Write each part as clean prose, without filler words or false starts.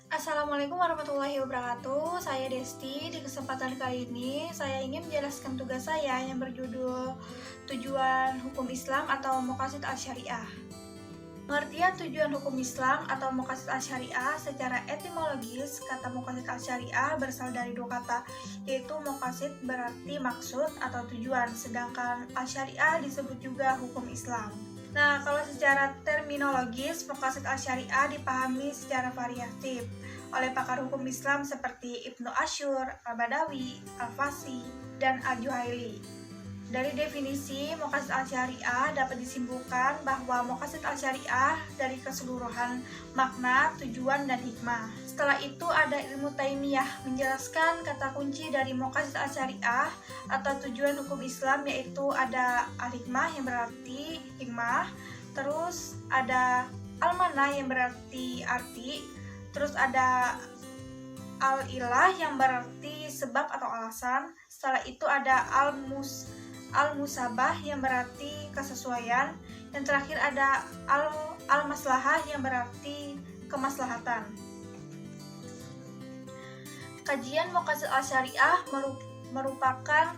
Assalamualaikum warahmatullahi wabarakatuh. Saya Desti. Di kesempatan kali ini saya ingin menjelaskan tugas saya yang berjudul Tujuan Hukum Islam atau Maqasid Al-Syariah. Pengertian tujuan hukum Islam atau Maqasid Al-Syariah secara etimologis, kata Maqasid Al-Syariah berasal dari dua kata, yaitu Maqasid berarti maksud atau tujuan, sedangkan Al-Syariah disebut juga hukum Islam. Nah, kalau secara terminologis, Maqasid Al-Syariah dipahami secara variatif oleh pakar hukum Islam seperti Ibnu Asyur, Al-Badawi, Al-Fasi, dan Al-Juhaili. Dari definisi Maqasid Al-Syariah dapat disimpulkan bahwa Maqasid Al-Syariah dari keseluruhan makna, tujuan, dan hikmah. Setelah itu ada ilmu Taimiyah menjelaskan kata kunci dari Maqasid Al-Syariah atau tujuan hukum Islam, yaitu ada al-hikmah yang berarti hikmah, terus ada al-mana yang berarti arti, terus ada al-ilah yang berarti sebab atau alasan. Setelah itu ada al-musabah yang berarti kesesuaian. Yang terakhir ada al-maslahah yang berarti kemaslahatan. Kajian Maqasid Al-Syariah merupakan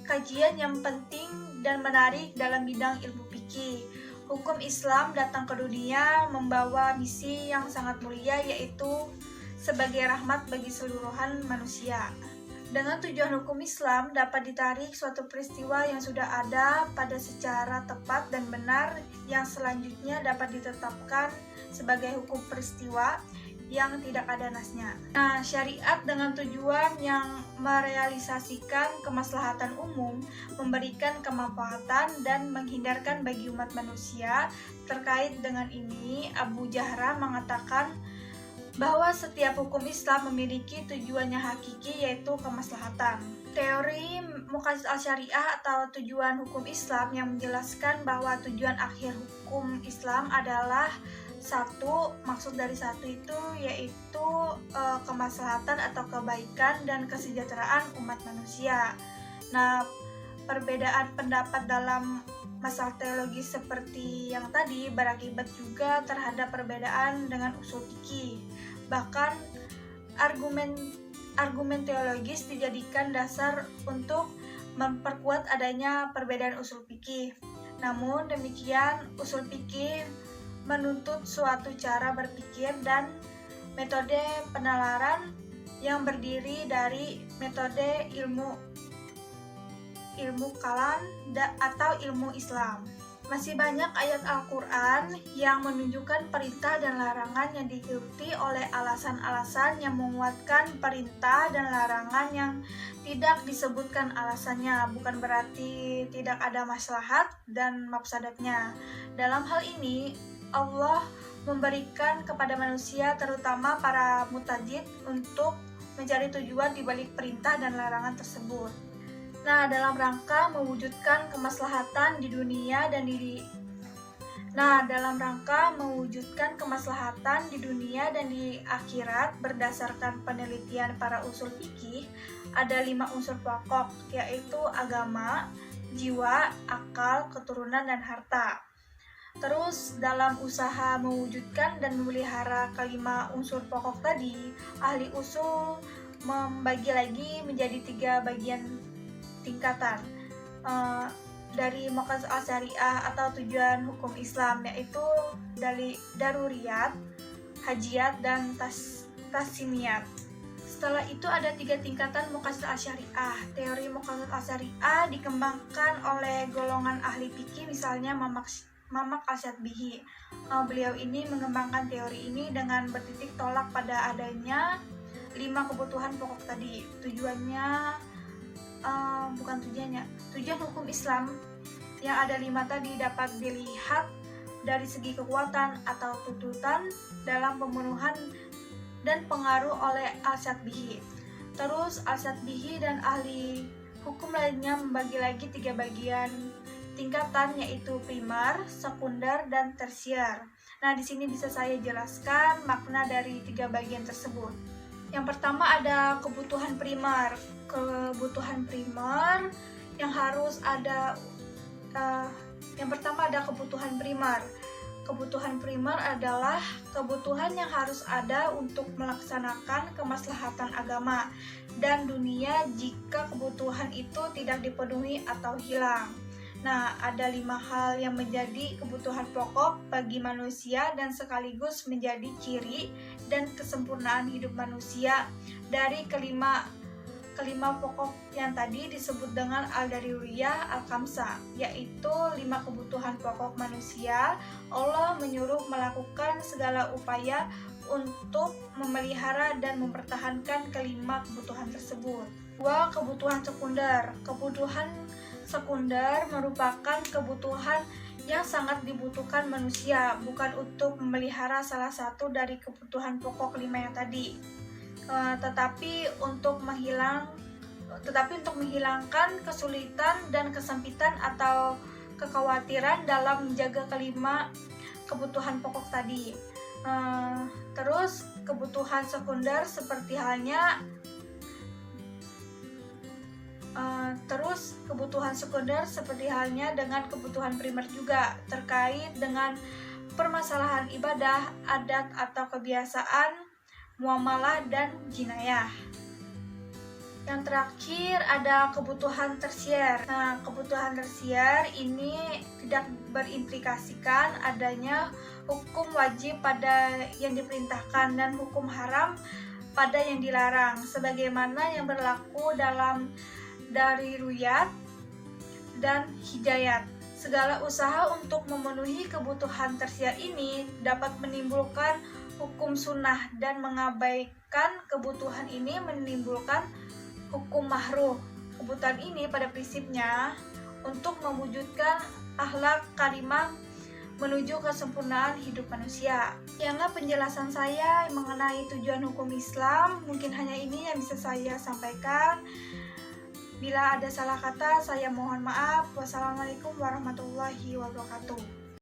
kajian yang penting dan menarik dalam bidang ilmu fikih. Hukum Islam datang ke dunia membawa misi yang sangat mulia, yaitu sebagai rahmat bagi seluruhan manusia. Dengan tujuan hukum Islam dapat ditarik suatu peristiwa yang sudah ada pada secara tepat dan benar, yang selanjutnya dapat ditetapkan sebagai hukum peristiwa yang tidak ada nasnya. Nah, syariat dengan tujuan yang merealisasikan kemaslahatan umum, memberikan kemanfaatan dan menghindarkan bagi umat manusia. Terkait dengan ini, Abu Jahra mengatakan bahwa setiap hukum Islam memiliki tujuannya hakiki, yaitu kemaslahatan. Teori Maqasid Al-Syariah atau tujuan hukum Islam yang menjelaskan bahwa tujuan akhir hukum Islam adalah satu, maksud dari satu itu yaitu kemaslahatan atau kebaikan dan kesejahteraan umat manusia. Nah, perbedaan pendapat dalam masalah teologis seperti yang tadi berakibat juga terhadap perbedaan dengan usul fikih. Bahkan argumen teologis dijadikan dasar untuk memperkuat adanya perbedaan usul fikih. Namun demikian, usul fikih menuntut suatu cara berpikir dan metode penalaran yang berdiri dari metode ilmu kalam atau ilmu Islam. Masih banyak ayat Al-Quran yang menunjukkan perintah dan larangan yang diikuti oleh alasan-alasan yang menguatkan perintah dan larangan yang tidak disebutkan alasannya, bukan berarti tidak ada maslahat dan mafsadatnya. Dalam hal ini, Allah memberikan kepada manusia, terutama para mutajid, untuk mencari tujuan di balik perintah dan larangan tersebut. Nah, dalam rangka mewujudkan kemaslahatan di dunia dan di akhirat, berdasarkan penelitian para usul fikih, ada 5 unsur pokok, yaitu agama, jiwa, akal, keturunan, dan harta. Terus dalam usaha mewujudkan dan memelihara kelima unsur pokok tadi, ahli usul membagi lagi menjadi 3 bagian tingkatan dari Maqasid Al-Syariah atau tujuan hukum Islam, yaitu dari daruriyat, hajiyat, dan tasimiyat. Setelah itu ada 3 tingkatan Maqasid Al-Syariah. Teori Maqasid Al-Syariah dikembangkan oleh golongan ahli fikih, misalnya Mamak Al-Syatbihi. Beliau ini mengembangkan teori ini dengan bertitik tolak pada adanya 5 kebutuhan pokok tadi. Tujuan hukum Islam yang ada 5 tadi dapat dilihat dari segi kekuatan atau tuntutan dalam pemenuhan dan pengaruh oleh Al-Syatbihi. Terus Al-Syatbihi dan ahli hukum lainnya membagi lagi 3 bagian tingkatan, yaitu primer, sekunder, dan tersier. Nah, di sini bisa saya jelaskan makna dari 3 bagian tersebut. Yang pertama ada kebutuhan primer. Kebutuhan primer yang harus ada yang pertama ada kebutuhan primer. kebutuhan primer adalah kebutuhan yang harus ada untuk melaksanakan kemaslahatan agama dan dunia jika kebutuhan itu tidak dipenuhi atau hilang. Nah, ada 5 hal yang menjadi kebutuhan pokok bagi manusia dan sekaligus menjadi ciri dan kesempurnaan hidup manusia dari kelima pokok yang tadi disebut dengan Al-Daruriyah Al-Khamsah, yaitu 5 kebutuhan pokok manusia. Allah menyuruh melakukan segala upaya untuk memelihara dan mempertahankan kelima kebutuhan tersebut. 2. Kebutuhan sekunder. Kebutuhan sekunder merupakan kebutuhan yang sangat dibutuhkan manusia, bukan untuk memelihara salah satu dari kebutuhan pokok 5 yang tadi. Tetapi untuk menghilangkan kesulitan dan kesempitan atau kekhawatiran dalam menjaga kelima kebutuhan pokok tadi. Terus kebutuhan sekunder seperti halnya dengan kebutuhan primer juga, terkait dengan permasalahan ibadah, adat atau kebiasaan, muamalah dan jinayah. Yang terakhir ada kebutuhan tersier. Nah, kebutuhan tersier ini tidak berimplikasikan adanya hukum wajib pada yang diperintahkan dan hukum haram pada yang dilarang, sebagaimana yang berlaku dalam Daruriyat dan Hidayat. Segala usaha untuk memenuhi kebutuhan tersier ini dapat menimbulkan hukum sunnah, dan mengabaikan kebutuhan ini menimbulkan hukum mahruh. Kebutuhan ini pada prinsipnya untuk mewujudkan akhlak karimah menuju kesempurnaan hidup manusia. Sekianlah penjelasan saya mengenai tujuan hukum Islam. Mungkin hanya ini yang bisa saya sampaikan. Bila ada salah kata, saya mohon maaf. Wassalamualaikum warahmatullahi wabarakatuh.